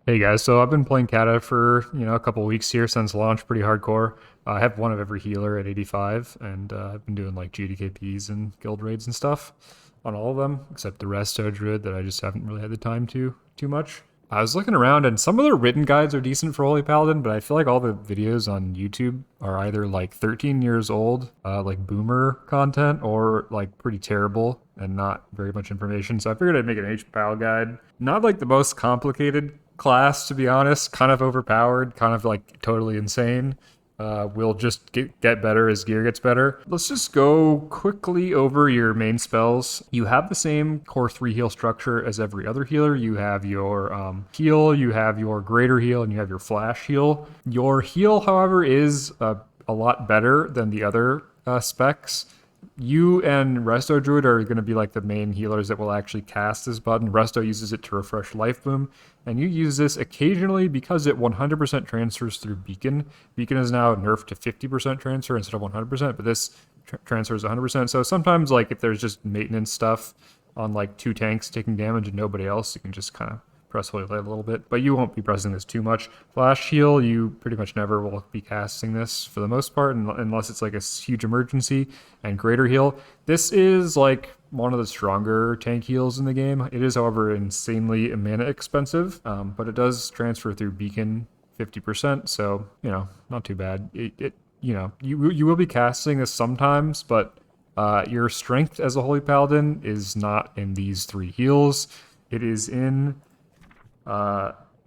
Hey guys, so I've been playing Kata for a couple weeks here since launch, pretty hardcore. I have one of every healer at 85, and I've been doing like GDKPs and guild raids and stuff on all of them, except the resto druid that I just haven't really had the time to too much. I was looking around, and some of the written guides are decent for Holy Paladin, but I feel like all the videos on YouTube are either like 13 years old, like boomer content, or like pretty terrible and not very much information. So I figured I'd make an HPAL guide. Not like the most complicated class, to be honest. Kind of overpowered, kind of like totally insane. Will just get better as gear gets better. Let's just go quickly over your main spells. You have the same core 3 heal structure as every other healer. You have your heal, you have your greater heal, and you have your flash heal. Your heal, however, is a lot better than the other specs. You and Resto Druid are going to be like the main healers that will actually cast this button. Resto uses it to refresh Life Boom, and you use this occasionally because it 100% transfers through Beacon. Beacon is now nerfed to 50% transfer instead of 100%, but this transfers 100%. So sometimes, like if there's just maintenance stuff on like two tanks taking damage and nobody else, you can just kind of press Holy Light a little bit, but you won't be pressing this too much. Flash heal, you pretty much never will be casting this for the most part, unless it's like a huge emergency. And greater heal, this is like one of the stronger tank heals in the game. It is, however, insanely mana expensive, but it does transfer through Beacon 50%, so not too bad. You will be casting this sometimes, but your strength as a Holy Paladin is not in these three heals. It is in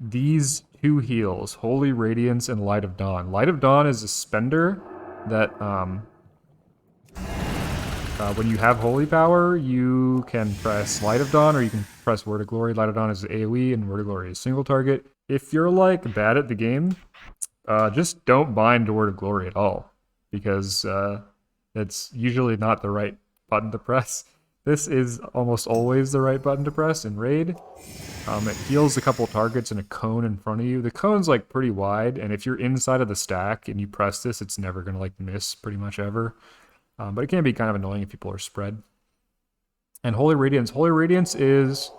these two heals, Holy Radiance and Light of Dawn. Light of Dawn is a spender that when you have Holy Power, you can press Light of Dawn or you can press Word of Glory. Light of Dawn is AoE and Word of Glory is single target. If you're like bad at the game, just don't bind to Word of Glory at all, because it's usually not the right button to press. This is almost always the right button to press in Raid. It heals a couple targets in a cone in front of you. The cone's like pretty wide, and if you're inside of the stack and you press this, it's never gonna like miss pretty much ever. But it can be kind of annoying if people are spread. And Holy Radiance. Holy Radiance is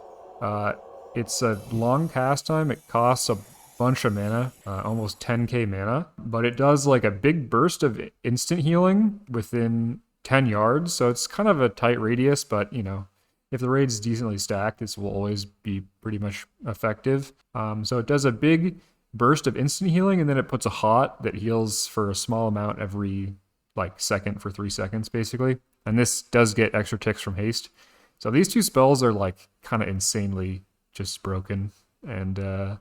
it's a long cast time. It costs a bunch of mana, almost 10k mana, but it does like a big burst of instant healing within 10 yards. So it's kind of a tight radius, but if the raid's decently stacked, this will always be pretty much effective. So it does a big burst of instant healing, and then it puts a hot that heals for a small amount every like second for 3 seconds, basically. And this does get extra ticks from haste. So these two spells are like kind of insanely just broken. And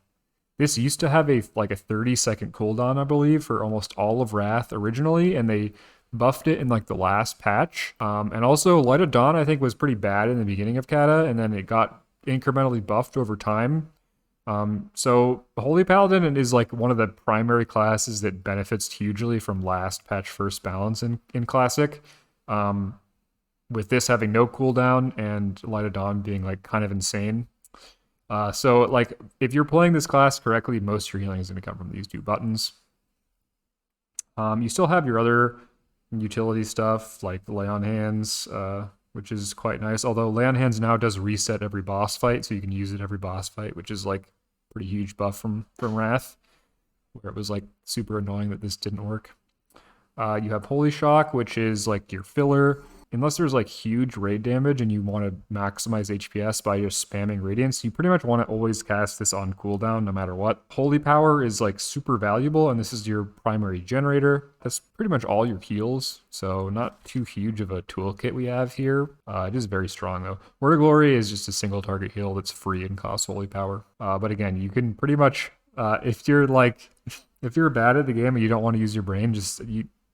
this used to have a 30-second cooldown, I believe, for almost all of Wrath originally, and they buffed it in like the last patch. And also Light of Dawn, I think, was pretty bad in the beginning of Kata, and then it got incrementally buffed over time. So Holy Paladin is like one of the primary classes that benefits hugely from last patch first balance in Classic. With this having no cooldown and Light of Dawn being like kind of insane. So like if you're playing this class correctly, most of your healing is going to come from these two buttons. You still have your other utility stuff like the Lay on Hands, which is quite nice. Although Lay on Hands now does reset every boss fight, so you can use it every boss fight, which is like pretty huge buff from Wrath, where it was like super annoying that this didn't work. You have Holy Shock, which is like your filler. Unless there's like huge raid damage and you want to maximize HPS by just spamming Radiance, you pretty much want to always cast this on cooldown no matter what. Holy Power is like super valuable, and this is your primary generator. That's pretty much all your heals, so not too huge of a toolkit we have here. It is very strong though. Word of Glory is just a single target heal that's free and costs Holy Power. But again, you can pretty much, if you're bad at the game and you don't want to use your brain,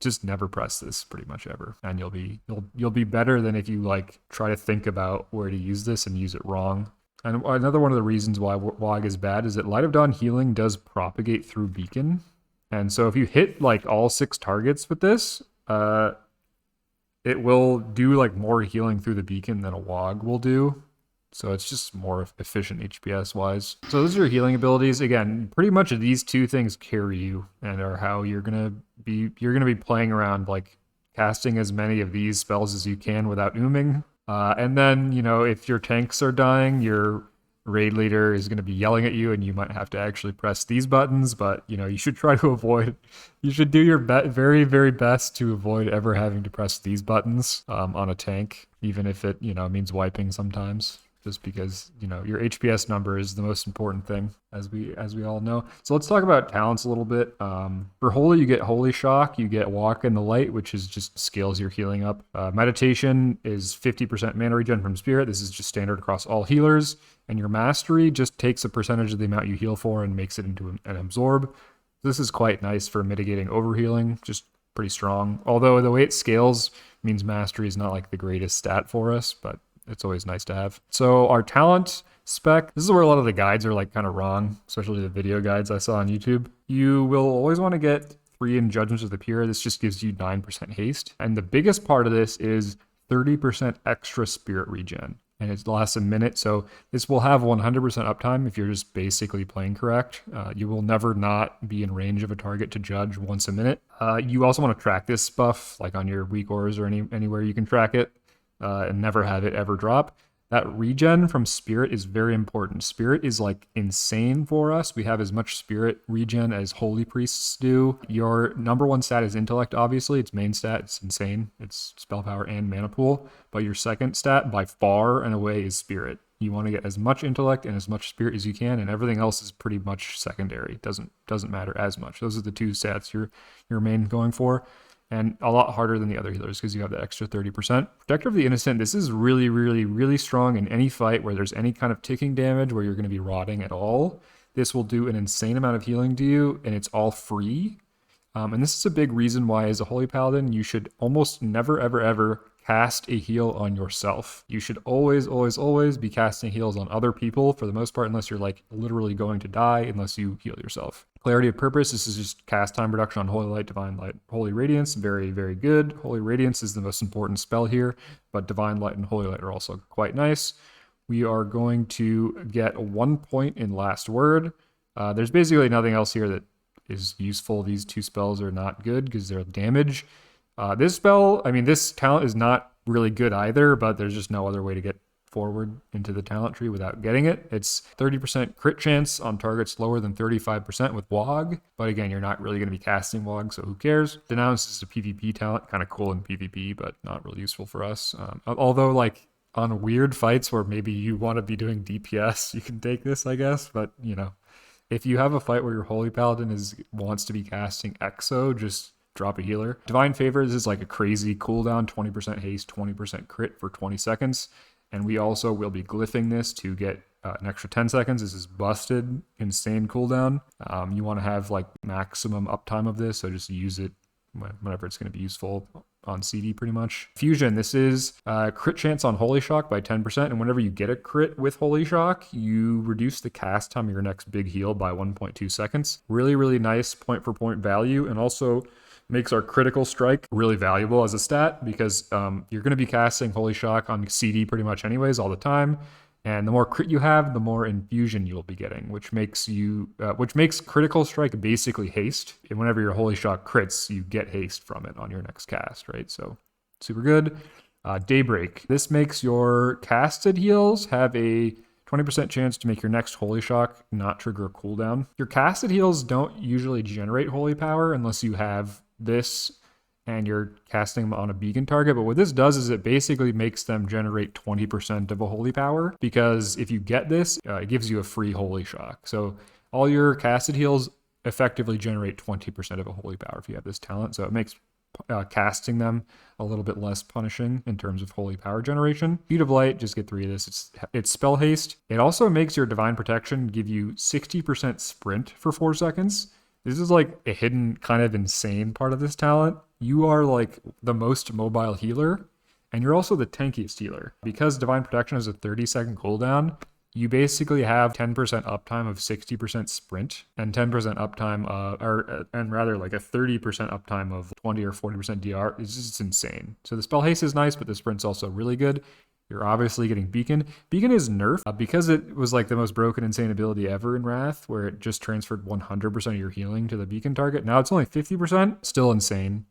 just never press this pretty much ever, and you'll be better than if you like try to think about where to use this and use it wrong. And another one of the reasons why WOG is bad is that Light of Dawn healing does propagate through Beacon, and so if you hit like all 6 targets with this, it will do like more healing through the Beacon than a WOG will do. So it's just more efficient HPS wise. So those are your healing abilities. Again, pretty much these two things carry you and are how you're gonna be playing around, like casting as many of these spells as you can without ooming. And then, if your tanks are dying, your raid leader is going to be yelling at you and you might have to actually press these buttons, but you should try to avoid, you should do your very, very best to avoid ever having to press these buttons on a tank, even if it, means wiping sometimes. Just because, your HPS number is the most important thing, as we all know. So let's talk about talents a little bit. For Holy, you get Holy Shock, you get Walk in the Light, which is just scales your healing up. Meditation is 50% mana regen from Spirit. This is just standard across all healers. And your Mastery just takes a percentage of the amount you heal for and makes it into an Absorb. This is quite nice for mitigating overhealing, just pretty strong. Although the way it scales means Mastery is not like the greatest stat for us, but it's always nice to have. So our talent spec, this is where a lot of the guides are like kind of wrong, especially the video guides I saw on YouTube. You will always want to get 3 in Judgments of the Pure. This just gives you 9% haste. And the biggest part of this is 30% extra spirit regen. And it lasts a minute, so this will have 100% uptime if you're just basically playing correct. You will never not be in range of a target to judge once a minute. You also want to track this buff, like on your weak ores or anywhere you can track it. And never have it ever drop. That regen from Spirit is very important. Spirit is like insane for us. We have as much Spirit regen as Holy Priests do. Your number 1 stat is Intellect, obviously. It's main stat. It's insane. It's Spell Power and Mana Pool. But your second stat, by far and away, is Spirit. You want to get as much Intellect and as much Spirit as you can, and everything else is pretty much secondary. Doesn't matter as much. Those are the 2 stats you're main going for. And a lot harder than the other healers because you have that extra 30%. Protector of the Innocent, this is really, really, really strong in any fight where there's any kind of ticking damage where you're going to be rotting at all. This will do an insane amount of healing to you, and it's all free. And this is a big reason why, as a Holy Paladin, you should almost never, ever, ever cast a heal on yourself. You should always, always, always be casting heals on other people for the most part, unless you're like literally going to die, unless you heal yourself. Clarity of Purpose, this is just cast time reduction on Holy Light, Divine Light, Holy Radiance. Very, very good. Holy Radiance is the most important spell here, but Divine Light and Holy Light are also quite nice. We are going to get 1 point in Last Word. There's basically nothing else here that is useful. These 2 spells are not good because they're damage. This spell, this talent is not really good either, but there's just no other way to get forward into the talent tree without getting it. It's 30% crit chance on targets lower than 35% with WOG, but again, you're not really going to be casting WOG, so who cares? Denounce is a PvP talent, kind of cool in PvP, but not really useful for us. Although, like, on weird fights where maybe you want to be doing DPS, you can take this, I guess, but, if you have a fight where your Holy Paladin wants to be casting Exo, just drop a healer. Divine Favors is like a crazy cooldown, 20% haste, 20% crit for 20 seconds. And we also will be glyphing this to get an extra 10 seconds. This is busted, insane cooldown. You want to have like maximum uptime of this, so just use it whenever it's going to be useful on CD pretty much. Fusion, this is crit chance on Holy Shock by 10%, and whenever you get a crit with Holy Shock, you reduce the cast time of your next big heal by 1.2 seconds. Really, really nice point for point value, and also makes our critical strike really valuable as a stat because you're going to be casting Holy Shock on CD pretty much anyways all the time. And the more crit you have, the more infusion you'll be getting, which makes critical strike basically haste. And whenever your Holy Shock crits, you get haste from it on your next cast, right? So super good. Daybreak. This makes your casted heals have a 20% chance to make your next Holy Shock not trigger a cooldown. Your casted heals don't usually generate Holy Power unless you have this and you're casting them on a beacon target. But what this does is it basically makes them generate 20% of a Holy Power, because if you get this, it gives you a free Holy Shock. So all your casted heals effectively generate 20% of a Holy Power if you have this talent. So it makes casting them a little bit less punishing in terms of Holy Power generation. Speed of Light, just get 3 of this. It's spell haste. It also makes your Divine Protection give you 60% sprint for 4 seconds. This is like a hidden kind of insane part of this talent. You are like the most mobile healer, and you're also the tankiest healer. Because Divine Protection has a 30-second cooldown, you basically have 10% uptime of 60% sprint and 10% uptime, and rather like a 30% uptime of 20 or 40% DR. It's just insane. So the spell haste is nice, but the sprint's also really good. You're obviously getting Beacon. Beacon is nerfed because it was like the most broken insane ability ever in Wrath, where it just transferred 100% of your healing to the Beacon target. Now it's only 50%, still insane.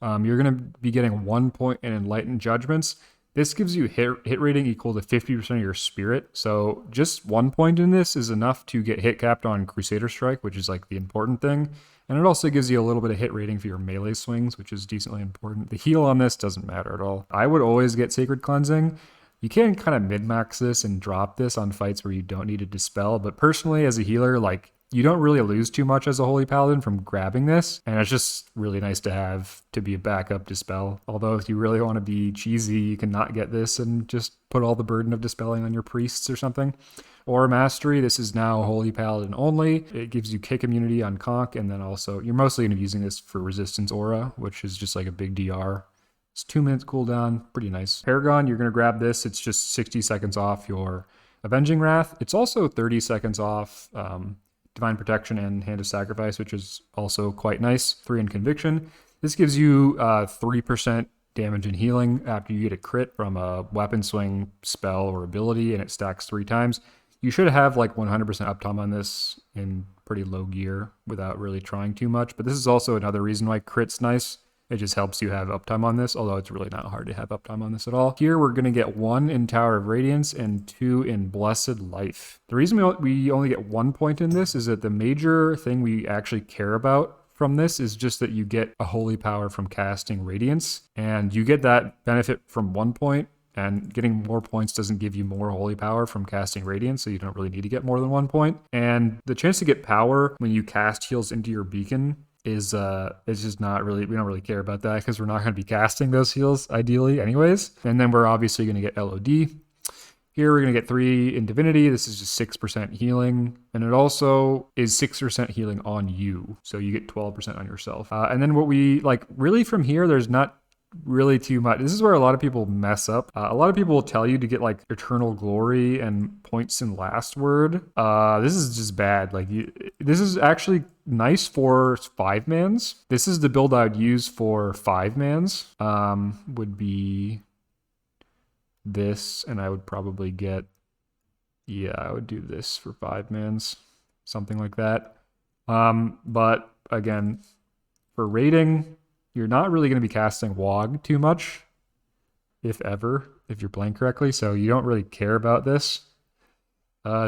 You're going to be getting 1 point in Enlightened Judgments. This gives you hit rating equal to 50% of your spirit. So just 1 point in this is enough to get hit capped on Crusader Strike, which is like the important thing. And it also gives you a little bit of hit rating for your melee swings, which is decently important. The heal on this doesn't matter at all. I would always get Sacred Cleansing. You can kind of min-max this and drop this on fights where you don't need to dispel, but personally as a healer, like, you don't really lose too much as a Holy Paladin from grabbing this, and it's just really nice to have to be a backup dispel. Although if you really want to be cheesy, you can not get this and just put all the burden of dispelling on your priests or something. Or Mastery, this is now Holy Paladin only. It gives you kick immunity on Conk, and then also, you're mostly going to be using this for Resistance Aura, which is just like a big DR. It's 2 minutes cooldown, pretty nice. Paragon, you're going to grab this. It's just 60 seconds off your Avenging Wrath. It's also 30 seconds off Divine Protection and Hand of Sacrifice, which is also quite nice. 3 in Conviction. This gives you 3% damage and healing after you get a crit from a weapon swing spell or ability, and it stacks 3 times. You should have like 100% uptime on this in pretty low gear without really trying too much, but this is also another reason why crit's nice. It just helps you have uptime on this, although it's really not hard to have uptime on this at all. Here we're going to get 1 in Tower of Radiance and 2 in Blessed Life. The reason we only get 1 point in this is that the major thing we actually care about from this is just that you get a holy power from casting Radiance, and you get that benefit from 1 point, and getting more points doesn't give you more holy power from casting Radiance, so you don't really need to get more than 1 point. And the chance to get power when you cast heals into your beacon is it's just not really, we don't really care about that because we're not going to be casting those heals ideally anyways. And then we're obviously going to get LOD. Here we're going to get 3 in Divinity. This is just 6% healing, and it also is 6% healing on you, so you get 12% on yourself. And then what we like really from here, there's not really too much. This is where a lot of people mess up. A lot of people will tell you to get like Eternal Glory and points in Last Word. This is just bad. Like this is actually nice for 5-mans. This is the build I'd use for 5-mans. Would be this, and I would probably get, yeah, I would do this for 5-mans, something like that. But again, for rating, you're not really going to be casting WOG too much, if ever, if you're playing correctly, so you don't really care about this.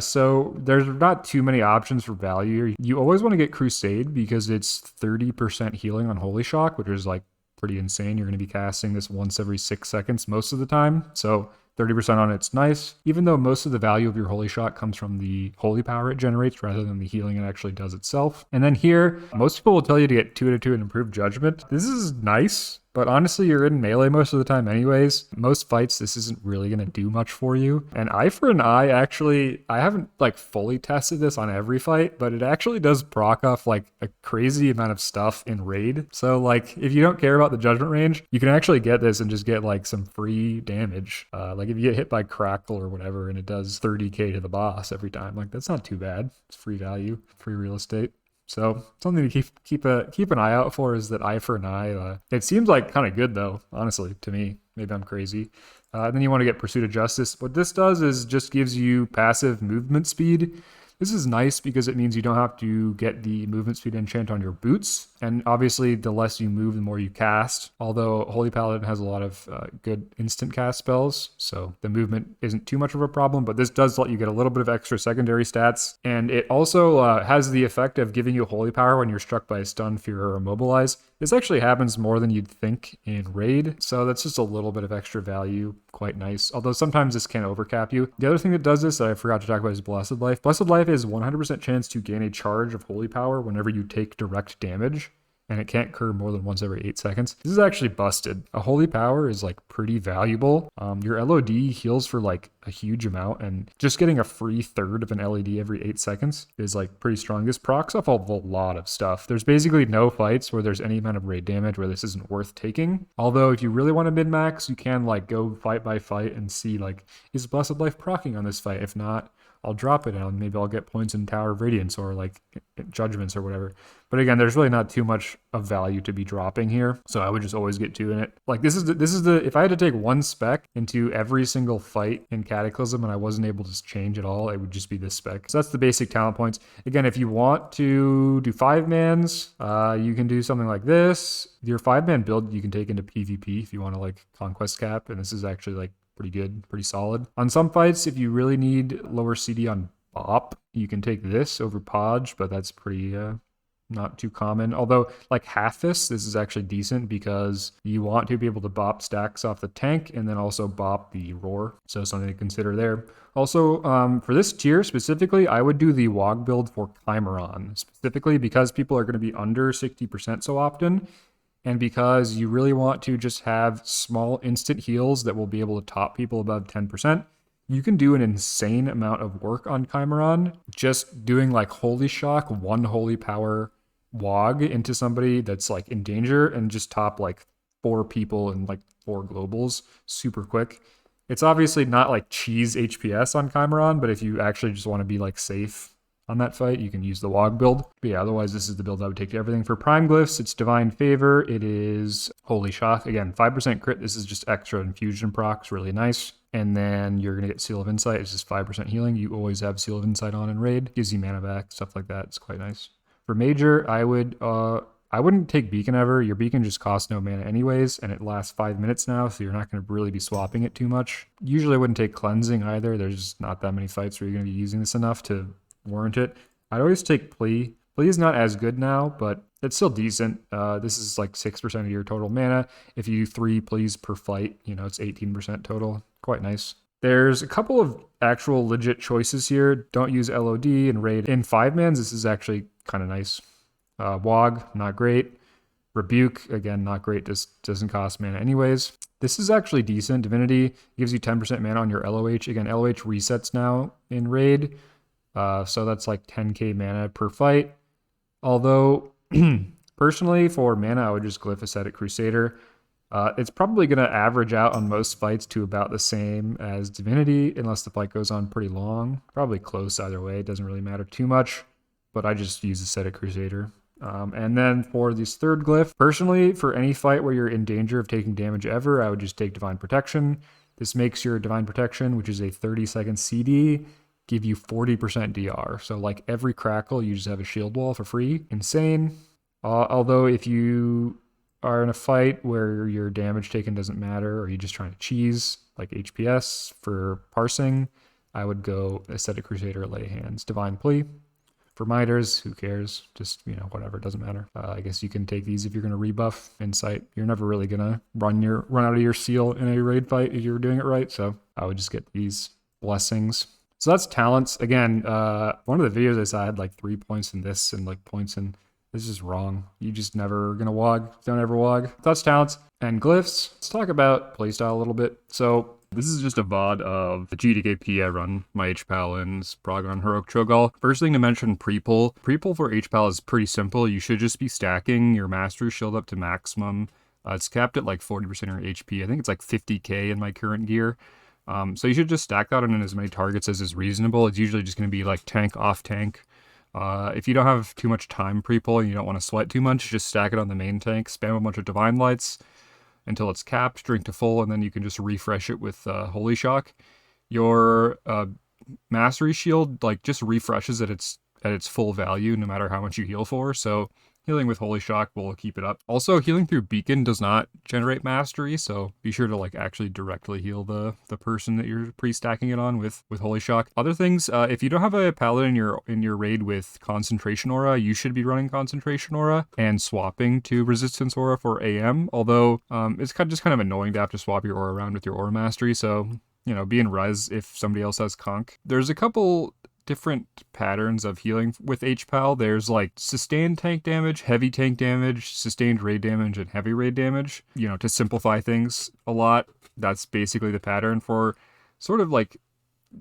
So there's not too many options for value here. You always want to get Crusade because it's 30% healing on Holy Shock, which is like pretty insane. You're going to be casting this once every 6 seconds most of the time, so 30% on it's nice, even though most of the value of your Holy Shot comes from the holy power it generates rather than the healing it actually does itself. And then here, most people will tell you to get 2 out of 2 and Improved Judgment. This is nice, but honestly, you're in melee most of the time anyways. Most fights, this isn't really going to do much for you. And Eye for an Eye, actually, I haven't like fully tested this on every fight, but it actually does proc off like a crazy amount of stuff in Raid. So like, if you don't care about the Judgment range, you can actually get this and just get like some free damage. Like if you get hit by Crackle or whatever and it does 30k to the boss every time, like that's not too bad. It's free value, free real estate. So something to keep an eye out for is that Eye for an Eye. It seems like kind of good though, honestly, to me. Maybe I'm crazy. Then you want to get Pursuit of Justice. What this does is just gives you passive movement speed. This is nice because it means you don't have to get the movement speed enchant on your boots. And obviously, the less you move, the more you cast. Although Holy Paladin has a lot of good instant cast spells, so the movement isn't too much of a problem. But this does let you get a little bit of extra secondary stats. And it also has the effect of giving you Holy Power when you're struck by a stun, fear, or immobilize. This actually happens more than you'd think in Raid, so that's just a little bit of extra value. Quite nice, although sometimes this can overcap you. The other thing that does this that I forgot to talk about is Blessed Life. Blessed Life is 100% chance to gain a charge of Holy Power whenever you take direct damage, and it can't occur more than once every 8 seconds. This is actually busted. A Holy Power is like pretty valuable. Your LOD heals for like a huge amount, and just getting a free third of an LED every 8 seconds is like pretty strong. This procs off a lot of stuff. There's basically no fights where there's any amount of raid damage where this isn't worth taking. Although if you really want to min-max, you can like go fight by fight and see like, is Blessed Life proccing on this fight? If not, I'll drop it and maybe I'll get points in Tower of Radiance or like Judgments or whatever. But again, there's really not too much of value to be dropping here, so I would just always get 2 in it. Like this is the if I had to take 1 spec into every single fight in Cataclysm and I wasn't able to change at all, it would just be this spec. So that's the basic talent points. Again, if you want to do 5-mans, you can do something like this. Your 5-man build you can take into PvP if you want to like conquest cap, and this is actually like pretty good, pretty solid. On some fights, if you really need lower CD on Bop, you can take this over Podge, but that's pretty not too common. Although, like half this is actually decent because you want to be able to bop stacks off the tank and then also bop the roar. So something to consider there. Also, for this tier specifically, I would do the Wog build for Chimeron, specifically because people are going to be under 60% so often, and because you really want to just have small instant heals that will be able to top people above 10%. You can do an insane amount of work on Chimeron just doing like Holy Shock, 1 Holy Power Wog into somebody that's like in danger and just top like 4 people and like 4 globals super quick. It's obviously not like cheese HPS on Chimeron, but if you actually just want to be like safe on that fight, you can use the Wog build. But yeah, otherwise this is the build I would take to everything. For Prime Glyphs, it's Divine Favor. It is Holy Shock. Again, 5% crit. This is just extra infusion procs, really nice. And then you're going to get Seal of Insight. It's just 5% healing. You always have Seal of Insight on in raid. Gives you mana back, stuff like that. It's quite nice. For Major, I wouldn't take Beacon ever. Your Beacon just costs no mana anyways, and it lasts 5 minutes now, so you're not going to really be swapping it too much. Usually I wouldn't take Cleansing either. There's just not that many fights where you're going to be using this enough to warrant it. I'd always take Plea. Plea is not as good now, but it's still decent. This is like 6% of your total mana. If you do 3 Pleas per fight, it's 18% total. Quite nice. There's a couple of actual legit choices here. Don't use LOD and raid. In 5-mans, this is actually kind of nice. Wog, not great. Rebuke, again, not great. Just doesn't cost mana anyways. This is actually decent. Divinity gives you 10% mana on your LOH. Again, LOH resets now in raid. So that's like 10k mana per fight. Although, personally, for mana, I would just glyph Ascetic Crusader. It's probably going to average out on most fights to about the same as Divinity, unless the fight goes on pretty long. Probably close either way. It doesn't really matter too much, but I just use Ascetic Crusader. And then for this third glyph, personally, for any fight where you're in danger of taking damage ever, I would just take Divine Protection. This makes your Divine Protection, which is a 30-second CD, give you 40% DR. So like every crackle, you just have a shield wall for free. Insane. Although if you are in a fight where your damage taken doesn't matter, or you're just trying to cheese, like HPS for parsing, I would go Ascetic Crusader, Lay Hands, Divine Plea. For Miters, who cares? Just, whatever, it doesn't matter. I guess you can take these if you're going to rebuff Insight. You're never really going to run out of your seal in a raid fight if you're doing it right, so I would just get these blessings. So that's talents. Again, one of the videos I saw had like 3 points in this and like points in this is wrong. You just never gonna wog. Don't ever wog. That's talents and glyphs. Let's talk about playstyle a little bit. So this is just a VOD of the GDKP I run, my H-Paladins, Progon, Heroic Cho'Gall. First thing to mention, pre-pull. Pre-pull for H-Pal is pretty simple. You should just be stacking your Mastery Shield up to maximum. It's capped at like 40% of your HP. I think it's like 50k in my current gear. So you should just stack that on as many targets as is reasonable. It's usually just going to be like tank, off tank. If you don't have too much time pre-pull and you don't want to sweat too much, just stack it on the main tank, spam a bunch of Divine Lights until it's capped, drink to full, and then you can just refresh it with Holy Shock. Your Mastery Shield just refreshes at its full value no matter how much you heal for, so healing with Holy Shock will keep it up. Also, healing through Beacon does not generate mastery, so be sure to actually directly heal the person that you're pre-stacking it on with Holy Shock. Other things, if you don't have a Paladin in your raid with Concentration Aura, you should be running Concentration Aura and swapping to Resistance Aura for AM, although it's just kind of annoying to have to swap your aura around with your aura mastery, so be in res if somebody else has Conch. There's a couple different patterns of healing with H-Pal. There's sustained tank damage, heavy tank damage, sustained raid damage, and heavy raid damage. To simplify things a lot, that's basically the pattern for sort of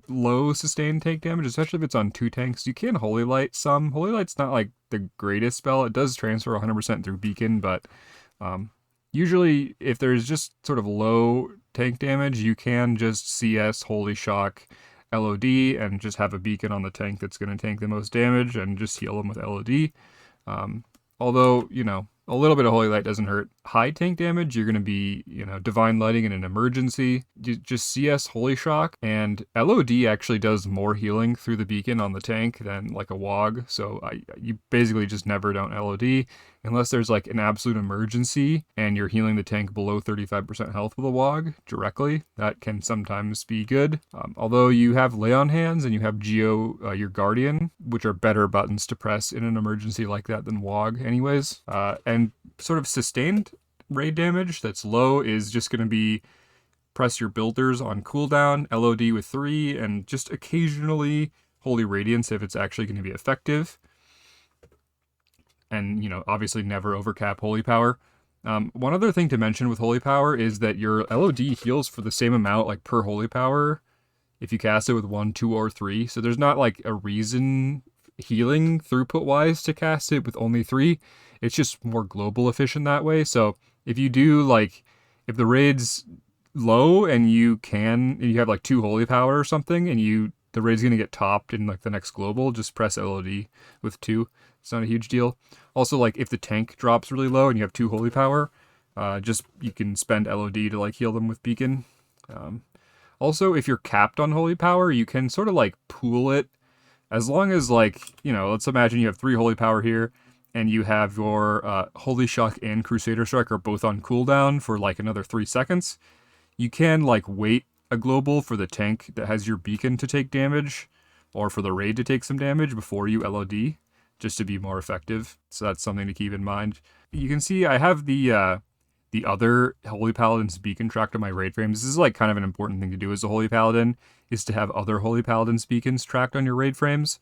low sustained tank damage, especially if it's on 2 tanks. You can Holy Light some. Holy Light's not the greatest spell. It does transfer 100% through Beacon, but usually if there's just sort of low tank damage, you can just CS Holy Shock LOD and just have a beacon on the tank that's going to tank the most damage and just heal them with LOD. Although, a little bit of Holy Light doesn't hurt. high tank damage, you're going to be, Divine Lighting in an emergency. Just CS Holy Shock, and LOD actually does more healing through the beacon on the tank than like a WOG, so you basically just never don't LOD unless there's like an absolute emergency and you're healing the tank below 35% health with a WOG directly. That can sometimes be good. Although you have Lay on Hands and you have Geo, your Guardian, which are better buttons to press in an emergency like that than WOG anyways. And sort of sustained raid damage that's low is just going to be press your builders on cooldown, LOD with 3, and just occasionally Holy Radiance if it's actually going to be effective. And, obviously never overcap Holy Power. One other thing to mention with Holy Power is that your LOD heals for the same amount, like per Holy Power, if you cast it with 1, 2, or 3. So there's not like a reason healing throughput-wise to cast it with only 3. It's just more global efficient that way. So if you do if the raid's low and you have like 2 Holy Power or something, and the raid's gonna get topped in like the next global, just press LOD with 2. It's not a huge deal. Also, if the tank drops really low and you have 2 Holy Power, you can spend LOD to like heal them with Beacon. Also, if you're capped on Holy Power, you can sort of pool it, as long as let's imagine you have 3 Holy Power here, and you have your Holy Shock and Crusader Strike are both on cooldown for another 3 seconds. You can wait a global for the tank that has your Beacon to take damage, or for the raid to take some damage before you LOD, just to be more effective. So that's something to keep in mind. You can see I have the other Holy Paladin's Beacon tracked on my raid frames. This is kind of an important thing to do as a Holy Paladin, is to have other Holy Paladin's Beacons tracked on your raid frames.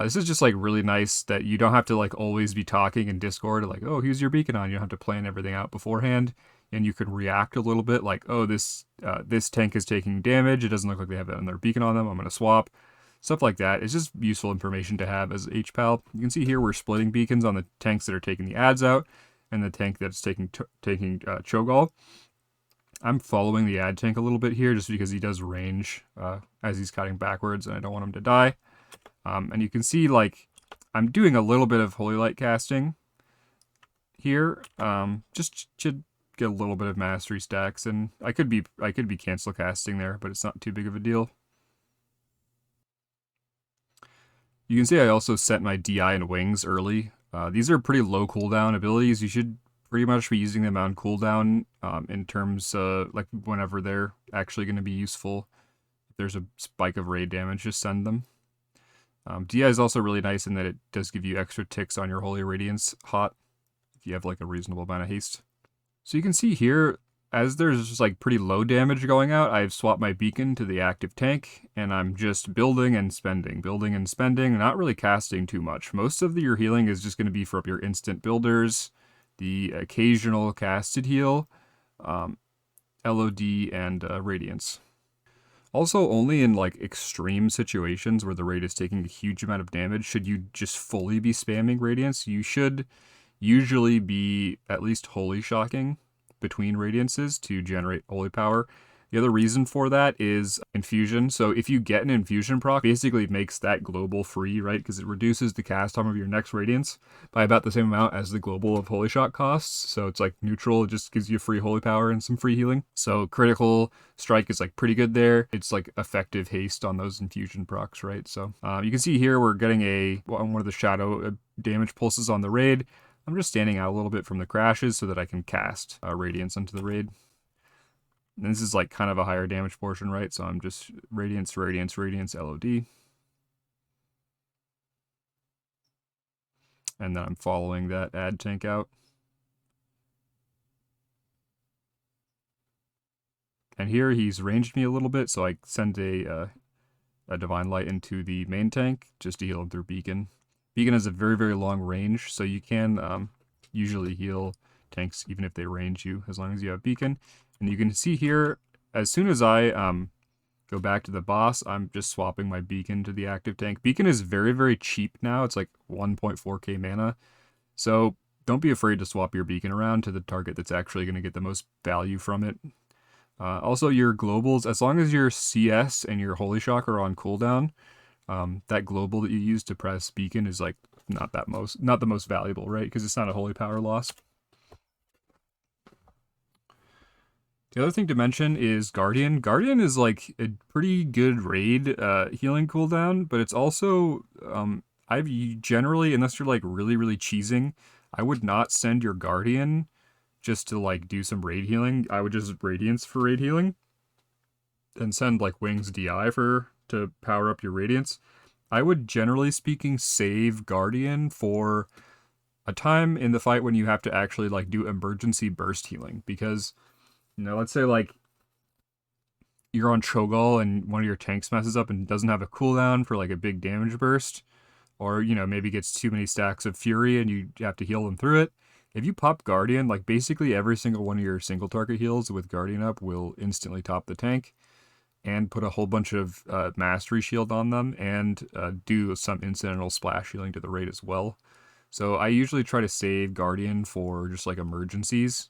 This is just really nice that you don't have to always be talking in Discord oh, here's your beacon on. You don't have to plan everything out beforehand, and you can react a little bit oh, this tank is taking damage. It doesn't look like they have another beacon on them. I'm going to swap. Stuff like that. It's just useful information to have as HPAL. You can see here we're splitting beacons on the tanks that are taking the ads out and the tank that's taking Cho'Gall. I'm following the ad tank a little bit here just because he does range as he's cutting backwards, and I don't want him to die. And you can see I'm doing a little bit of Holy Light casting here, just to get a little bit of mastery stacks, and I could be cancel casting there, but it's not too big of a deal. You can see I also set my DI and wings early. These are pretty low cooldown abilities. You should pretty much be using them on cooldown in terms whenever they're actually going to be useful. If there's a spike of raid damage, just send them. DI is also really nice in that it does give you extra ticks on your Holy Radiance hot if you have a reasonable amount of haste. So you can see here, as there's just pretty low damage going out, I've swapped my beacon to the active tank, and I'm just building and spending, not really casting too much. Most of your healing is just going to be from your instant builders, the occasional casted heal, LOD, and Radiance. Also, only in extreme situations where the raid is taking a huge amount of damage should you just fully be spamming Radiance. You should usually be at least Holy Shocking between Radiances to generate Holy Power. The other reason for that is infusion. So if you get an infusion proc, basically it makes that global free, right? Because it reduces the cast time of your next Radiance by about the same amount as the global of Holy Shock costs. So it's neutral, it just gives you free Holy Power and some free healing. So critical strike is pretty good there. It's effective haste on those infusion procs, right? So you can see here we're getting one of the shadow damage pulses on the raid. I'm just standing out a little bit from the crashes so that I can cast Radiance into the raid. And this is kind of a higher damage portion, right? So I'm just Radiance, Radiance, Radiance, LOD. And then I'm following that ad tank out. And here he's ranged me a little bit, so I send a Divine Light into the main tank just to heal him through Beacon. Beacon has a very, very long range, so you can usually heal tanks even if they range you, as long as you have Beacon. And you can see here, as soon as I go back to the boss, I'm just swapping my Beacon to the active tank. Beacon is very, very cheap now. It's 1.4k mana. So don't be afraid to swap your Beacon around to the target that's actually going to get the most value from it. Also, your globals, as long as your CS and your Holy Shock are on cooldown, that global that you use to press Beacon is not the most valuable, right? Because it's not a Holy Power loss. The other thing to mention is Guardian. Guardian is like a pretty good raid healing cooldown, but it's also I've generally, unless you're like really cheesing, I would not send your Guardian just to like do some raid healing. I would just Radiance for raid healing and send like Wings DI for to power up your Radiance. I would generally speaking save Guardian for a time in the fight when you have to actually like do emergency burst healing, because let's say like you're on Cho'Gall and one of your tanks messes up and doesn't have a cooldown for like a big damage burst, or maybe gets too many stacks of Fury and you have to heal them through it. If you pop Guardian, like basically every single one of your single target heals with Guardian up will instantly top the tank and put a whole bunch of Mastery Shield on them and do some incidental splash healing to the raid as well. So I usually try to save Guardian for just like emergencies.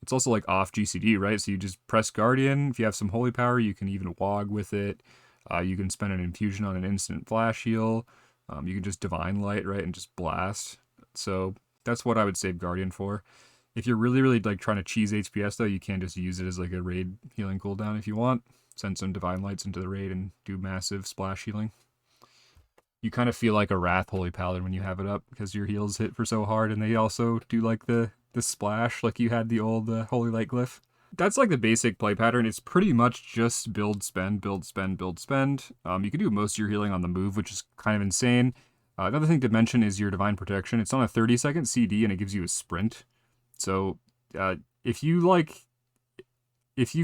It's also like off GCD, right? So you just press Guardian. If you have some Holy Power, you can even Wog with it. You can spend an infusion on an instant flash heal. You can just Divine Light, right, and just blast. So that's what I would save Guardian for. If you're really like trying to cheese HPS though, you can just use it as like a raid healing cooldown if you want. Send some Divine Lights into the raid and do massive splash healing. You kind of feel like a Wrath Holy Paladin when you have it up because your heals hit for so hard, and they also do like the splash like you had the old Holy Light glyph. That's like the basic play pattern. It's pretty much just build, spend, build, spend, build, spend. You can do most of your healing on the move, which is kind of insane. Another thing to mention is your Divine Protection. It's on a 30-second CD and it gives you a sprint. So if you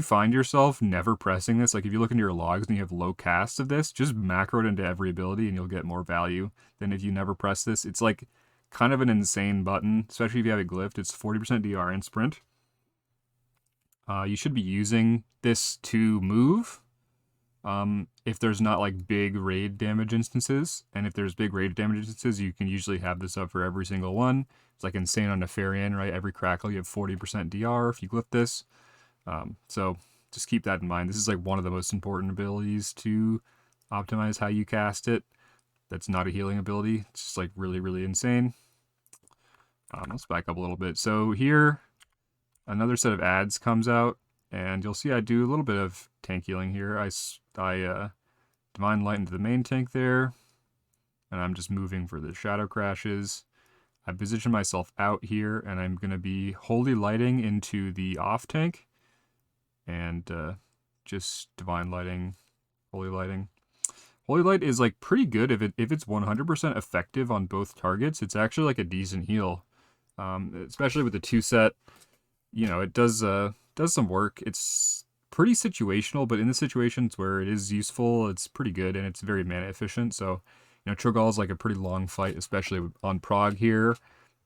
find yourself never pressing this, like if you look into your logs and you have low casts of this, just macro it into every ability and you'll get more value than if you never press this. It's like kind of an insane button, especially if you have it glyphed. It's 40% DR and sprint. You should be using this to move if there's not like big raid damage instances. And if there's big raid damage instances, you can usually have this up for every single one. It's like insane on Nefarian, right? Every crackle you have 40% DR if you glyph this. So just keep that in mind. This is like one of the most important abilities to optimize how you cast it. That's not a healing ability. It's just like really insane. Let's back up a little bit. So here, another set of ads comes out, and you'll see I do a little bit of tank healing here. I Divine Light into the main tank there, and I'm just moving for the shadow crashes. I position myself out here, and I'm going to be Holy Lighting into the off tank, and just Divine Lighting, Holy Lighting. Holy Light is like pretty good if it's 100% effective on both targets. It's actually like a decent heal, especially with the 2-set. It does some work. It's pretty situational, but in the situations where it is useful, it's pretty good and it's very mana efficient. So, Cho'Gall is like a pretty long fight, especially on Prog here.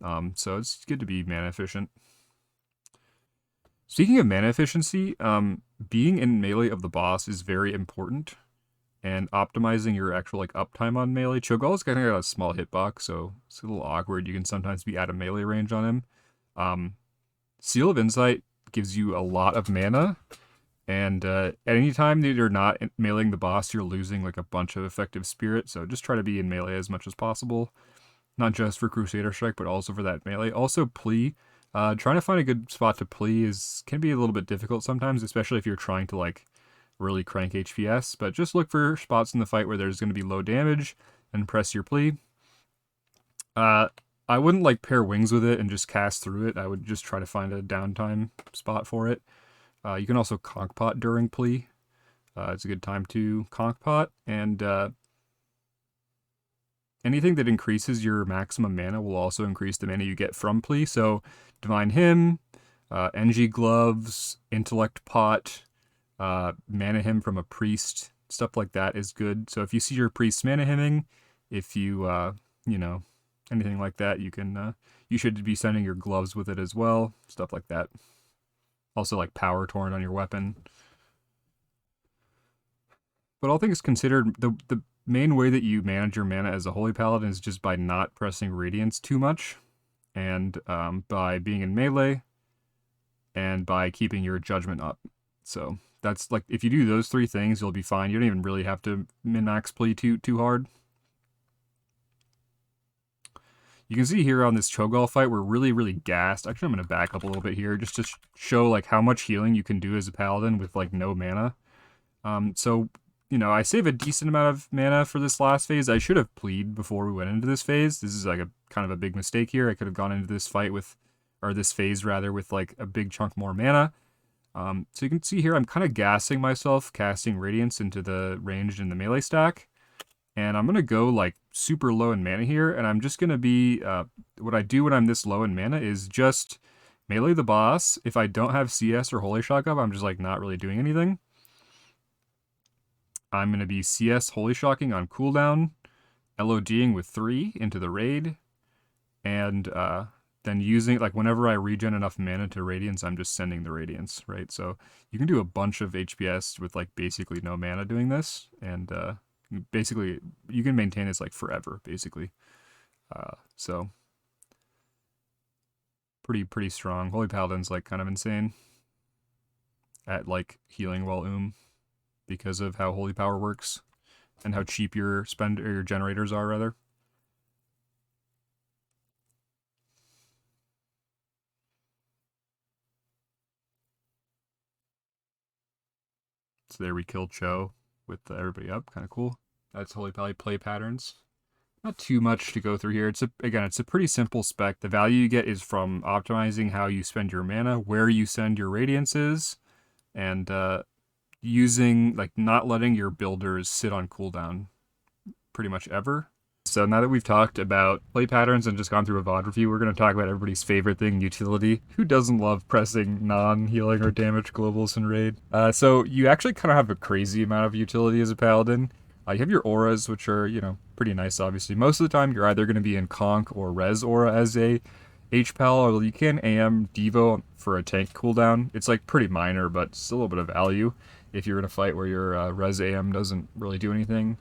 So it's good to be mana efficient. Speaking of mana efficiency, being in melee of the boss is very important, and optimizing your actual like uptime on melee. Cho'Gall's kind of got a small hitbox, so it's a little awkward. You can sometimes be out of melee range on him. Seal of Insight gives you a lot of mana, and at any time that you're not meleeing the boss, you're losing like a bunch of effective spirit. So just try to be in melee as much as possible, not just for Crusader Strike, but also for that melee. Also, plea. Trying to find a good spot to plea can be a little bit difficult sometimes, especially if you're trying to like really crank HPS. But just look for spots in the fight where there's going to be low damage and press your plea. I wouldn't like pair wings with it and just cast through it. I would just try to find a downtime spot for it. You can also conk pot during plea. It's a good time to conk pot, and anything that increases your maximum mana will also increase the mana you get from plea. So Divine Hymn, NG Gloves, Intellect Pot, Mana Hymn from a Priest, stuff like that is good. So if you see your priest mana hymning, if you anything like that, you should be sending your gloves with it as well, stuff like that. Also like Power Torrent on your weapon. But all things considered, the main way that you manage your mana as a Holy Paladin is just by not pressing Radiance too much, and by being in melee, and by keeping your Judgment up. So that's like, if you do those 3 things, you'll be fine. You don't even really have to min-max plea too hard. You can see here on this Cho'Gall fight, we're really, really gassed. Actually, I'm going to back up a little bit here just to show like how much healing you can do as a paladin with like no mana. So, you know, I save a decent amount of mana for this last phase. I should have plead before we went into this phase. This is like a kind of a big mistake here. I could have gone into this fight with, or this phase rather, with like a big chunk more mana. So you can see here I'm kind of gassing myself, casting Radiance into the ranged and the melee stack. And I'm going to go like super low in mana here, and I'm just going to be, what I do when I'm this low in mana is just melee the boss. If I don't have CS or Holy Shock up, I'm just like not really doing anything. I'm going to be CS Holy Shocking on cooldown, LODing with 3 into the raid, and then using, like whenever I regen enough mana to Radiance, I'm just sending the Radiance, right? So you can do a bunch of HPS with like basically no mana doing this, and basically you can maintain this like forever basically. So pretty strong. Holy Paladin's like kind of insane at like healing while because of how Holy Power works and how cheap your your generators are rather. So there we killed Cho with everybody up, kind of cool. That's Holy Power play patterns. Not too much to go through here. It's a pretty simple spec. The value you get is from optimizing how you spend your mana, where you send your radiances, and using, like, not letting your builders sit on cooldown pretty much ever. So now that we've talked about play patterns and just gone through a VOD review, we're going to talk about everybody's favorite thing, utility. Who doesn't love pressing non-healing or damage globals in Raid? So you actually kind of have a crazy amount of utility as a paladin. You have your auras, which are, you know, pretty nice, obviously. Most of the time, you're either going to be in Conk or Res aura as a HPal, or you can AM Devo for a tank cooldown. It's, like, pretty minor, but still a little bit of value if you're in a fight where your Res AM doesn't really do anything.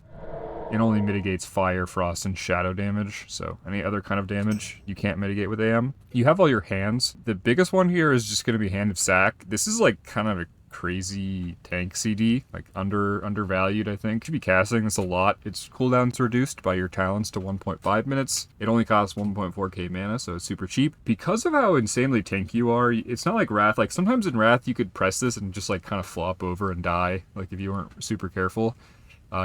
It only mitigates fire, frost, and shadow damage, so any other kind of damage you can't mitigate with AM. You have all your hands. The biggest one here is just going to be Hand of Sack. This is, like, kind of a crazy tank CD, like undervalued, I think. Should be casting this a lot. Its cooldown's reduced by your talents to 1.5 minutes. It only costs 1.4k mana, so it's super cheap. Because of how insanely tanky you are, it's not like Wrath. Like, sometimes in Wrath you could press this and just like kind of flop over and die, like if you weren't super careful.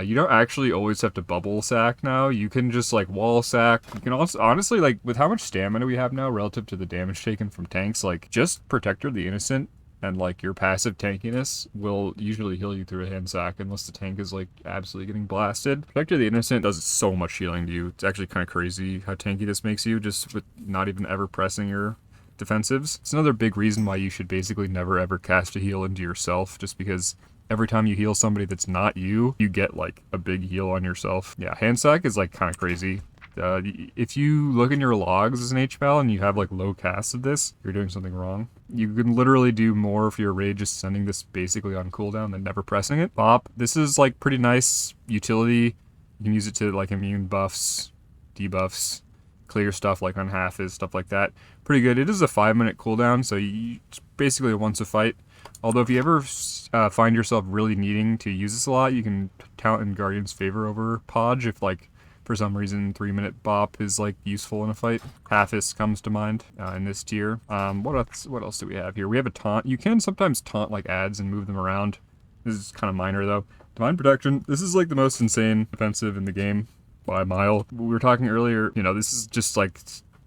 You don't actually always have to bubble sack now. You can just like wall sack. You can also, honestly, like with how much stamina we have now relative to the damage taken from tanks, like just Protector of the Innocent and like your passive tankiness will usually heal you through a hand sack unless the tank is like absolutely getting blasted. Protector of the Innocent does so much healing to you. It's actually kind of crazy how tanky this makes you just with not even ever pressing your defensives. It's another big reason why you should basically never ever cast a heal into yourself, just because every time you heal somebody that's not you, you get like a big heal on yourself. Yeah, hand sack is like kind of crazy. If you look in your logs as an HPal and you have like low casts of this, you're doing something wrong. You can literally do more for your raid just sending this basically on cooldown than never pressing it. Bop. This is like pretty nice utility. You can use it to like immune buffs, debuffs, clear stuff like on half-is, stuff like that. Pretty good. It is a 5-minute cooldown, so it's basically once a fight. Although if you ever find yourself really needing to use this a lot, you can count in Guardian's favor over Podge if like for some reason 3-minute bop is like useful in a fight. Half-is comes to mind in this tier. What else do we have here? We have a taunt. You can sometimes taunt like ads and move them around. This is kind of minor though. Divine Protection. This is like the most insane defensive in the game by a mile. We were talking earlier, you know, this is just like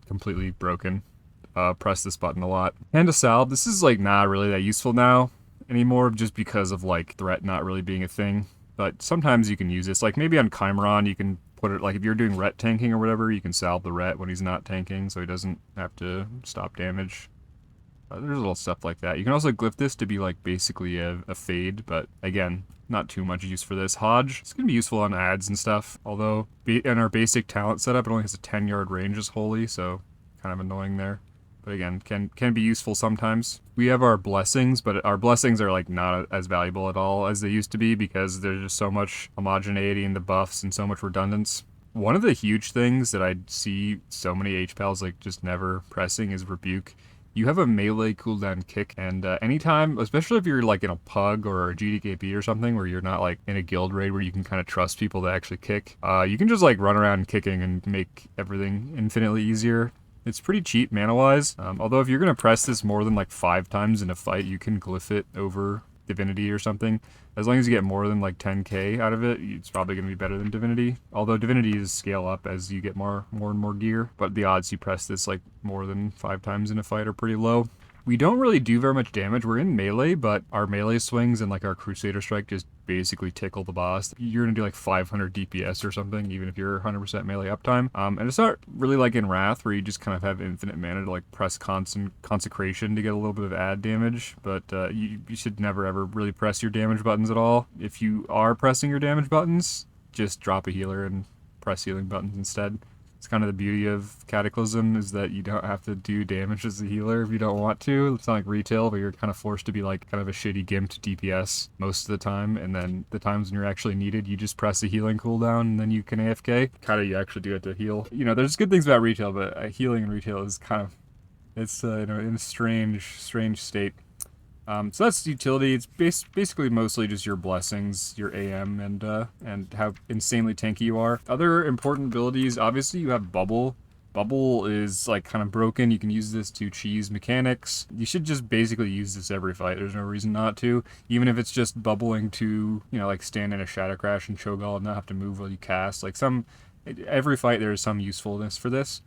completely broken. Press this button a lot. Hand of Salve. This is like not really that useful now anymore just because of like threat not really being a thing. But sometimes you can use this. Like maybe on Chimeron you can put it, like if you're doing ret tanking or whatever, you can salve the ret when he's not tanking so he doesn't have to stop damage. There's little stuff like that. You can also glyph this to be like basically a fade, but again, not too much use for this. Hodge, it's going to be useful on ads and stuff, although in our basic talent setup it only has a 10-yard range as Holy, so kind of annoying there. But again, can be useful sometimes. We have our blessings, but our blessings are like not as valuable at all as they used to be because there's just so much homogeneity in the buffs and so much redundance. One of the huge things that I see so many HPals like just never pressing is Rebuke. you have a melee cooldown kick, and anytime, especially if you're like in a pug or a GDKP or something where you're not like in a guild raid where you can kind of trust people to actually kick, you can just like run around kicking and make everything infinitely easier. It's pretty cheap mana-wise, although if you're going to press this more than like 5 times in a fight, you can glyph it over Divinity or something. As long as you get more than like 10k out of it, it's probably going to be better than Divinity. Although Divinity is scale up as you get more and more gear, but the odds you press this like more than 5 times in a fight are pretty low. We don't really do very much damage. We're in melee, but our melee swings and like our Crusader Strike just basically tickle the boss. You're gonna do like 500 DPS or something, even if you're 100% melee uptime. And it's not really like in Wrath, where you just kind of have infinite mana to like press Consecration to get a little bit of add damage, but you should never ever really press your damage buttons at all. If you are pressing your damage buttons, just drop a healer and press healing buttons instead. It's kind of the beauty of Cataclysm, is that you don't have to do damage as a healer if you don't want to. It's not like retail, but you're kind of forced to be like kind of a shitty gimped DPS most of the time, and then the times when you're actually needed, you just press a healing cooldown and then you can AFK. Kind of you actually do it to heal. You know, there's good things about retail, but healing in retail is kind of, it's you know, in a strange state. So that's utility. It's basically mostly just your blessings, your AM, and how insanely tanky you are. Other important abilities, obviously you have Bubble. Bubble is like kind of broken. You can use this to cheese mechanics. You should just basically use this every fight. There's no reason not to. Even if it's just bubbling to, you know, like stand in a Shadow Crash and Cho'Gall and not have to move while you cast. Like every fight there is some usefulness for this.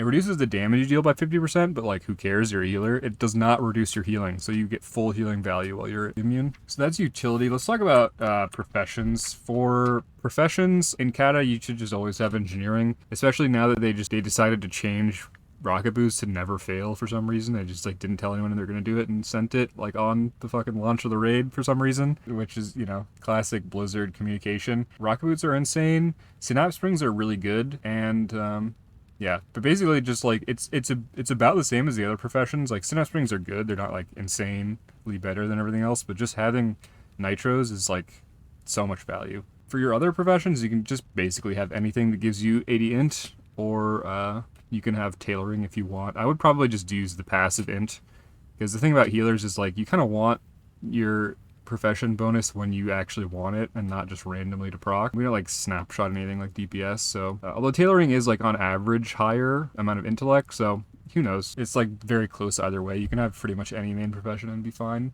It reduces the damage you deal by 50%, but like who cares, you're a healer. It does not reduce your healing, so you get full healing value while you're immune. So that's utility. Let's talk about professions. For professions, in Kata, you should just always have engineering, especially now that they decided to change rocket boost to never fail for some reason. They just like didn't tell anyone they're gonna do it and sent it like on the fucking launch of the raid for some reason, which is, you know, classic Blizzard communication. Rocket boots are insane. Synapse springs are really good, and yeah, but basically just like it's about the same as the other professions. Like Synapse springs are good. They're not like insanely better than everything else, but just having nitros is like so much value. For your other professions, you can just basically have anything that gives you 80 int, or you can have tailoring if you want. I would probably just use the passive int, because the thing about healers is like you kind of want your profession bonus when you actually want it and not just randomly to proc. We don't like snapshot anything like DPS, so although tailoring is like on average higher amount of intellect, so who knows, it's like very close either way. You can have pretty much any main profession and be fine.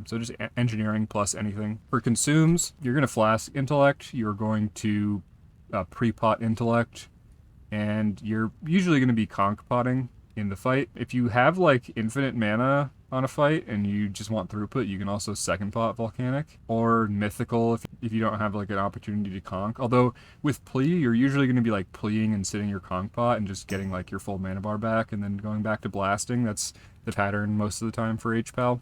So just engineering plus anything. For consumes, you're going to flask intellect, you're going to pre-pot intellect, and you're usually going to be conk potting in the fight. If you have like infinite mana on a fight and you just want throughput, you can also second pot volcanic or mythical if you don't have like an opportunity to conk. Although with plea, you're usually going to be like pleaing and sitting your conk pot and just getting like your full mana bar back and then going back to blasting. That's the pattern most of the time for HPAL.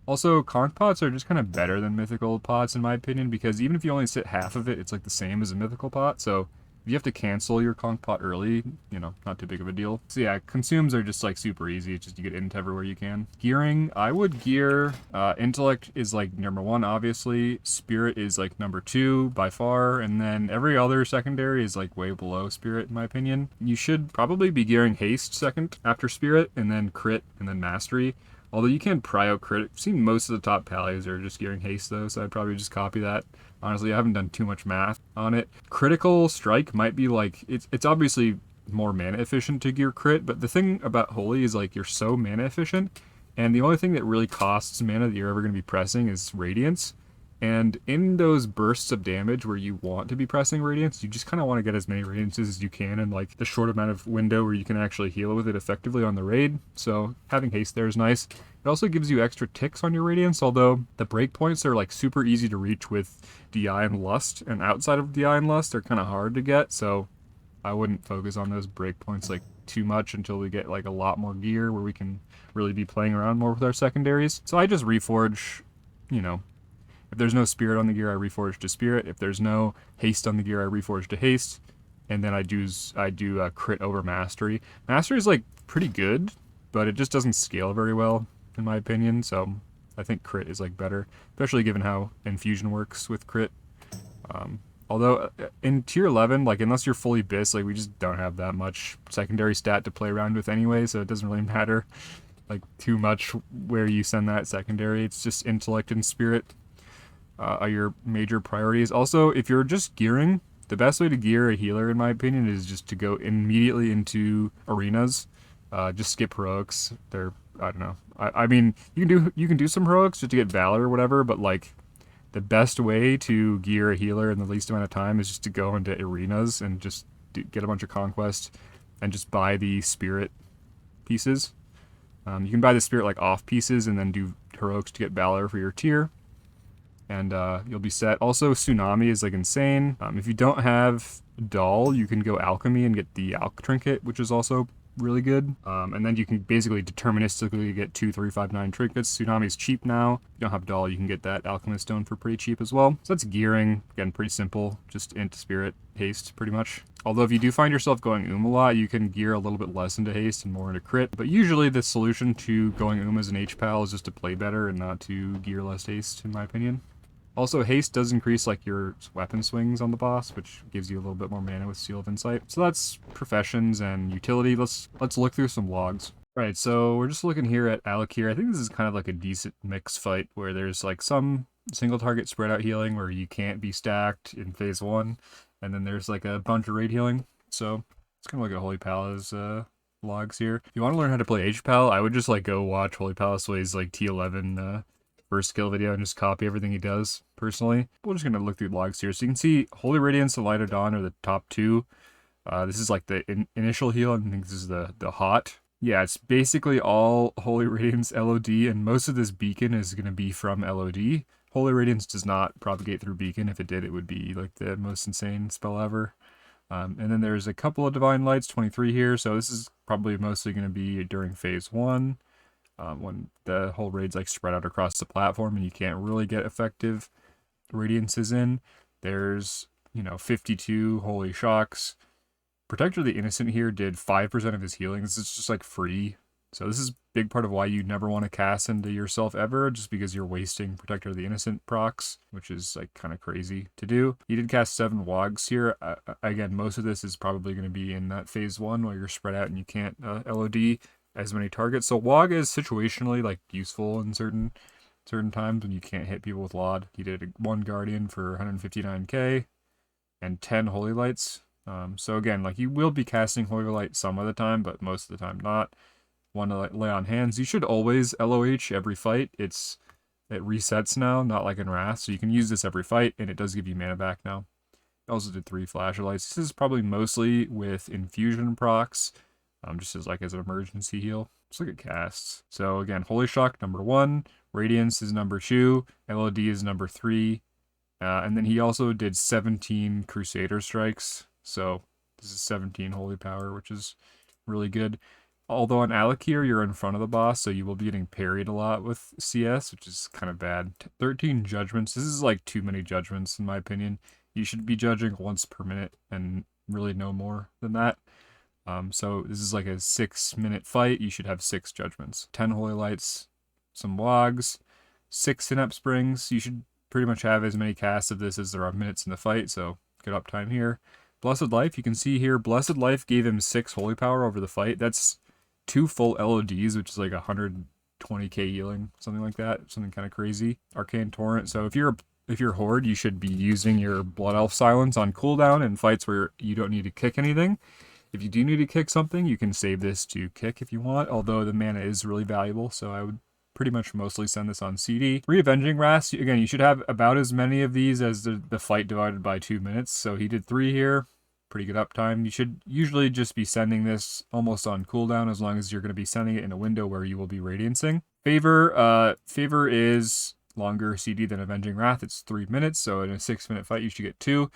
Also, conk pots are just kind of better than mythical pots in my opinion, because even if you only sit half of it, it's like the same as a mythical pot. So if you have to cancel your conk pot early, you know, not too big of a deal. So yeah, consumes are just like super easy. It's just you get int everywhere you can. Gearing, I would gear, intellect is like number 1, obviously. Spirit is like number 2 by far. And then every other secondary is like way below Spirit in my opinion. You should probably be gearing haste second after Spirit, and then crit, and then mastery. Although you can prio crit. I've seen most of the top pallies are just gearing haste though, so I'd probably just copy that. Honestly, I haven't done too much math on it. Critical strike might be like, it's obviously more mana efficient to gear crit, but the thing about Holy is like you're so mana efficient, and the only thing that really costs mana that you're ever going to be pressing is Radiance. And in those bursts of damage where you want to be pressing Radiance, you just kind of want to get as many Radiances as you can in like the short amount of window where you can actually heal with it effectively on the raid. So having haste there is nice. It also gives you extra ticks on your Radiance, although the breakpoints are like super easy to reach with DI and Lust, and outside of DI and Lust they're kind of hard to get, so I wouldn't focus on those breakpoints like too much until we get like a lot more gear where we can really be playing around more with our secondaries. So I just reforge, you know, if there's no Spirit on the gear, I reforge to Spirit. If there's no haste on the gear, I reforge to haste. And then I do crit over mastery. Mastery is like pretty good, but it just doesn't scale very well in my opinion. So I think crit is like better, especially given how infusion works with crit. Although in tier 11, like unless you're fully bis, like we just don't have that much secondary stat to play around with anyway, so it doesn't really matter. like too much where you send that secondary. It's just intellect and spirit are your major priorities. Also, if you're just gearing, the best way to gear a healer, in my opinion, is just to go immediately into arenas. Just skip heroics. They're, I don't know. I mean, you can do some heroics just to get valor or whatever, but like the best way to gear a healer in the least amount of time is just to go into arenas and just get a bunch of conquest and just buy the spirit pieces. You can buy the spirit like off pieces and then do heroics to get valor for your tier, and you'll be set. Also, tsunami is like insane. If you don't have doll, you can go alchemy and get the alch trinket, which is also really good. And then you can basically deterministically get 2, 3, 5, 9 trinkets. Tsunami is cheap now. If you don't have doll, you can get that alchemist stone for pretty cheap as well. So that's gearing. Again, pretty simple. Just int spirit haste pretty much. Although if you do find yourself going a lot, you can gear a little bit less into haste and more into crit. But usually the solution to going as an HPAL is just to play better and not to gear less haste, in my opinion. Also, haste does increase like your weapon swings on the boss, which gives you a little bit more mana with Seal of Insight. So that's professions and utility. Let's look through some logs. Right, so we're just looking here at Alakir. I think this is kind of like a decent mix fight where there's like some single target spread out healing where you can't be stacked in phase 1, and then there's like a bunch of raid healing. So let's kind of look at Holy Pala's logs here. If you want to learn how to play HPAL, I would just like go watch Holy Palasway's like T11 first skill video and just copy everything he does, personally. We're just going to look through logs here. So you can see Holy Radiance and Light of Dawn are the top 2. This is like the initial heal. I think this is the hot. Yeah, it's basically all Holy Radiance LOD, and most of this beacon is going to be from LOD. Holy Radiance does not propagate through beacon. If it did, it would be like the most insane spell ever. And then there's a couple of Divine Lights, 23 here. So this is probably mostly going to be during phase 1. When the whole raid's like spread out across the platform and you can't really get effective radiances in. There's, 52 Holy Shocks. Protector of the Innocent here did 5% of his healing. This is just like free. So this is a big part of why you never want to cast into yourself ever, just because you're wasting Protector of the Innocent procs, which is like kind of crazy to do. He did cast 7 Wogs here. Again, most of this is probably going to be in that phase 1 where you're spread out and you can't LOD as many targets. So Wog is situationally like useful in certain times when you can't hit people with LOD. He did 1 Guardian for 159k and 10 Holy Lights. So again, like you will be casting Holy Light some of the time, but most of the time not. 1 to lay on hands. You should always LOH every fight. It resets now, not like in Wrath, so you can use this every fight, and it does give you mana back now. I also did 3 Flasher Lights. This is probably mostly with infusion procs. Just as an emergency heal. Let's look at casts. So again, Holy Shock number 1, Radiance is number 2, LOD is number 3, and then he also did 17 Crusader Strikes. So this is 17 Holy Power, which is really good. Although on Alakir, you're in front of the boss, so you will be getting parried a lot with CS, which is kind of bad. 13 Judgments. This is like too many Judgments, in my opinion. You should be judging once per minute, and really no more than that. So this is like a 6-minute fight. You should have 6 Judgments. 10 Holy Lights, some Wogs, 6 Synapse Springs. You should pretty much have as many casts of this as there are minutes in the fight, so good uptime here. Blessed Life, you can see here, Blessed Life gave him 6 Holy Power over the fight. That's 2 full LODs, which is like 120k healing, something like that. Something kind of crazy. Arcane Torrent. So if you're Horde, you should be using your Blood Elf Silence on cooldown in fights where you don't need to kick anything. If you do need to kick something, you can save this to kick if you want, although the mana is really valuable, so I would pretty much mostly send this on CD. 3 Avenging Wraths, again, you should have about as many of these as the fight divided by 2 minutes, so he did 3 here. Pretty good uptime. You should usually just be sending this almost on cooldown as long as you're going to be sending it in a window where you will be radiancing. Favor is longer CD than Avenging Wrath. It's 3 minutes, so in a 6-minute fight you should get 2.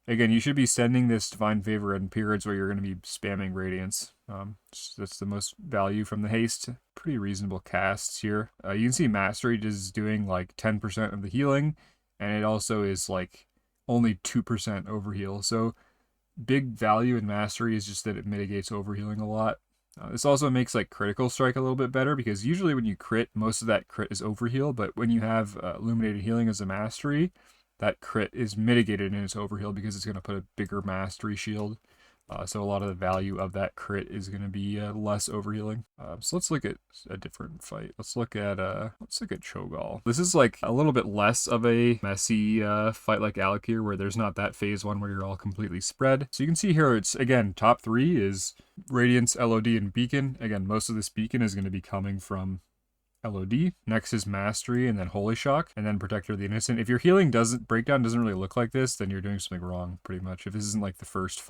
Again, you should be sending this Divine Favor in periods where you're going to be spamming Radiance. That's the most value from the haste. Pretty reasonable casts here. You can see Mastery is doing like 10% of the healing, and it also is like only 2% overheal. So big value in Mastery is just that it mitigates overhealing a lot. This also makes like Critical Strike a little bit better, because usually when you crit, most of that crit is overheal, but when you have Illuminated Healing as a Mastery, that crit is mitigated in its overheal because it's going to put a bigger Mastery shield So a lot of the value of that crit is going to be less overhealing. So let's look at a different fight. Let's look at Cho'Gall. This is like a little bit less of a messy fight like Alakir, where there's not that phase 1 where you're all completely spread. So you can see here, it's again top 3 is Radiance, LOD, and Beacon. Again, most of this Beacon is going to be coming from LOD. Next is Mastery, and then Holy Shock, and then Protector of the Innocent. If your healing breakdown doesn't really look like this, then you're doing something wrong, pretty much. If this isn't like the first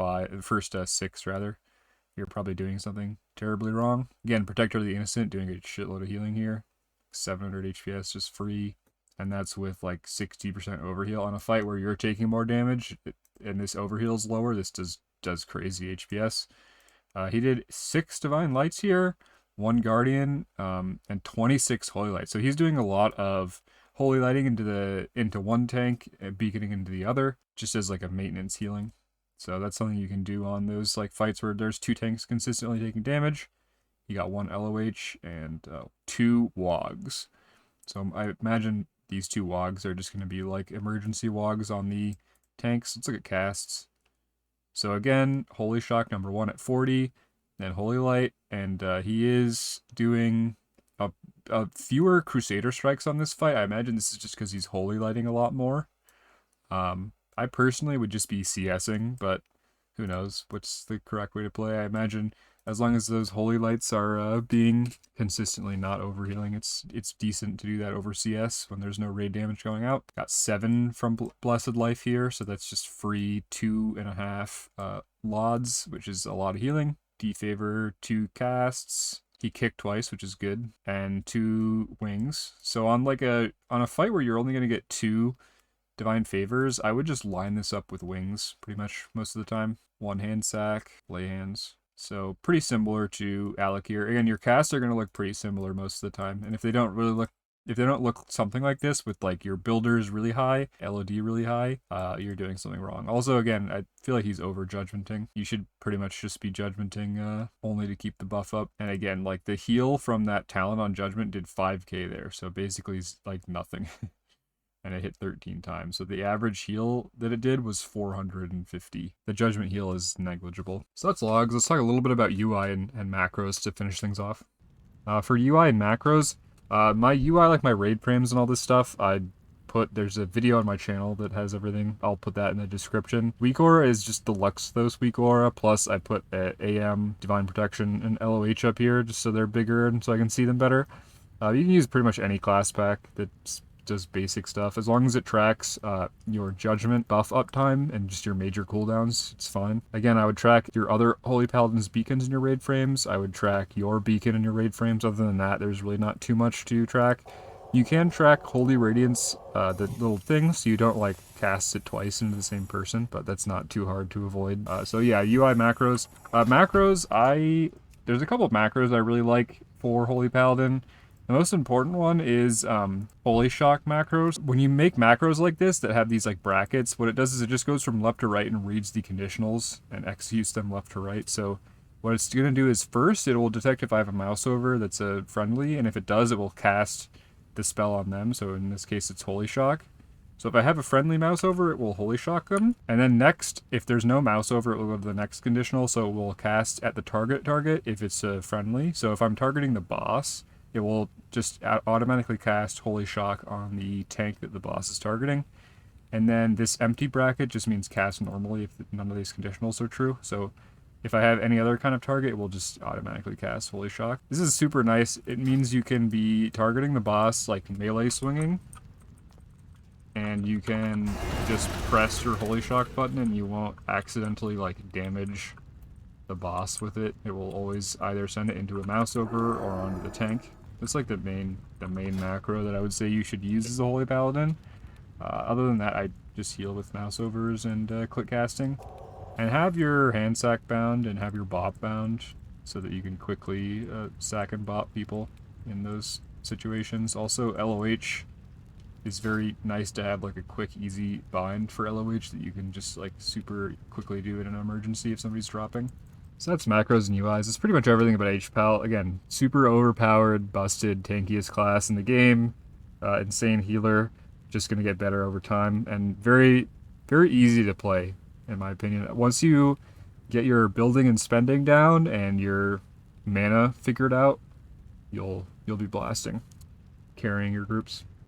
6 rather, you're probably doing something terribly wrong. Again, Protector of the Innocent, doing a shitload of healing here. 700 HPS just free, and that's with like 60% overheal on a fight where you're taking more damage, and this overheal's lower. This does crazy HPS. He did 6 Divine Lights here, 1 Guardian, and 26 Holy Light. So he's doing a lot of Holy Lighting into one tank and beaconing into the other, just as like a maintenance healing. So that's something you can do on those like fights where there's 2 tanks consistently taking damage. You got 1 LOH and 2 Wogs. So I imagine these 2 Wogs are just going to be like emergency Wogs on the tanks. Let's look at casts. So again, Holy Shock number 1 at 40. Then Holy Light, and he is doing a fewer Crusader strikes on this fight. I imagine this is just because he's Holy Lighting a lot more. I personally would just be CSing, but who knows what's the correct way to play. I imagine as long as those Holy Lights are being consistently not overhealing, it's decent to do that over CS when there's no raid damage going out. Got 7 from Blessed Life here, so that's just free 2.5 Lauds, which is a lot of healing. Defavor 2 casts. He kicked twice, which is good, and 2 wings. So on a fight where you're only going to get 2 divine favors, I would just line this up with wings pretty much most of the time. 1 hand sack, lay hands. So pretty similar to Alakir. Again, your casts are going to look pretty similar most of the time, and if they don't look something like this with like your builders really high, LOD really high, you're doing something wrong. Also, again, I feel like he's over judgmenting. You should pretty much just be judgmenting only to keep the buff up. And again, like the heal from that talent on judgment did 5k there, so basically it's like nothing. And it hit 13 times. So the average heal that it did was 450. The judgment heal is negligible. So that's logs. Let's talk a little bit about UI and macros to finish things off. For UI and macros, my UI, like my raid frames and all this stuff, there's a video on my channel that has everything. I'll put that in the description. Weak Aura is just the Luxthos Weak Aura, plus I put AM, Divine Protection, and LOH up here just so they're bigger and so I can see them better. You can use pretty much any class pack that's does basic stuff. As long as it tracks your judgment buff uptime and just your major cooldowns, it's fine. Again, I would track your other Holy Paladin's beacons in your raid frames. I would track your beacon in your raid frames. Other than that, there's really not too much to track. You can track Holy Radiance, the little thing, so you don't like cast it twice into the same person, but that's not too hard to avoid. So yeah, UI macros. There's a couple of macros I really like for Holy Paladin. The most important one is Holy Shock macros. When you make macros like this that have these like brackets, what it does is it just goes from left to right and reads the conditionals and executes them left to right. So what it's going to do is first, it will detect if I have a mouse over that's a friendly, and if it does, it will cast the spell on them. So in this case, it's Holy Shock. So if I have a friendly mouse over, it will Holy Shock them. And then next, if there's no mouse over, it will go to the next conditional. So it will cast at the target if it's a friendly. So if I'm targeting the boss, it will just automatically cast Holy Shock on the tank that the boss is targeting. And then this empty bracket just means cast normally if none of these conditionals are true. So if I have any other kind of target, it will just automatically cast Holy Shock. This is super nice. It means you can be targeting the boss like melee swinging, and you can just press your Holy Shock button and you won't accidentally like damage the boss with it. It will always either send it into a mouse over or onto the tank. That's like the main macro that I would say you should use as a Holy Paladin. Other than that, I just heal with mouse overs and click casting. And have your hand sack bound and have your bop bound so that you can quickly sack and bop people in those situations. Also, LOH is very nice to have like a quick, easy bind for LOH that you can just like super quickly do in an emergency if somebody's dropping. So that's macros and UIs. It's pretty much everything about HPAL. Again, super overpowered, busted, tankiest class in the game. Insane healer. Just going to get better over time. And very, very easy to play, in my opinion. Once you get your building and spending down and your mana figured out, you'll be blasting, carrying your groups.